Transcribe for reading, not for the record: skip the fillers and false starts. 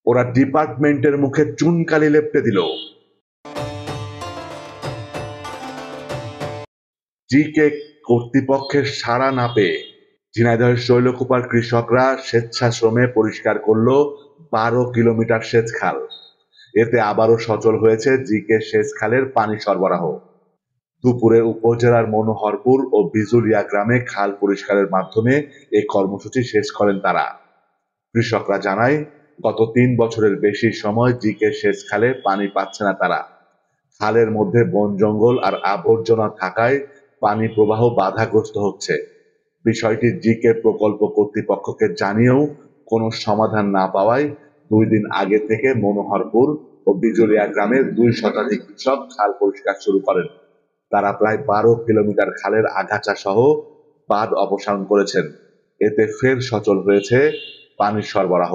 ওরা ডিপার্টমেন্টের মুখে চুনকালি লেপটে দিল। জিকে কর্তৃপক্ষের সাড়া না পেয়ে ঝিনাইদহের শৈলকুপার কৃষকরা স্বেচ্ছাশ্রমে পরিষ্কার করলো 12 কিলোমিটার সেচ খাল। এতে আবারও সচল হয়েছে জিকে সেচ খালের পানি সরবরাহ। দুপুরে উপজেলার মনোহরপুর ও বিজুলিয়া গ্রামে খাল পরিষ্কারের মাধ্যমে এই কর্মসূচি শেষ করেন তারা। কৃষকরা জানায়, গত 3 বছরের বেশি সময় জিকে সেচ খালে পানি পাচ্ছে না তারা। খালের মধ্যে বন জঙ্গল আর আবর্জনা থাকায় পানি প্রবাহ বাধাগ্রস্ত হচ্ছে। বিষয়টি জিকে প্রকল্প কর্তৃপক্ষকে জানিয়েও কোনো সমাধান না পাওয়ায় 2 দিন আগে থেকে মনোহরপুর ও বিজুলিয়া গ্রামের 2 শতাধিক কৃষক খাল পরিষ্কার শুরু করেন। তারা প্রায় 12 কিলোমিটার খালের আগাছা সহ বাঁধ অপসারণ করেছেন। এতে ফের সচল হয়েছে পানির সরবরাহ।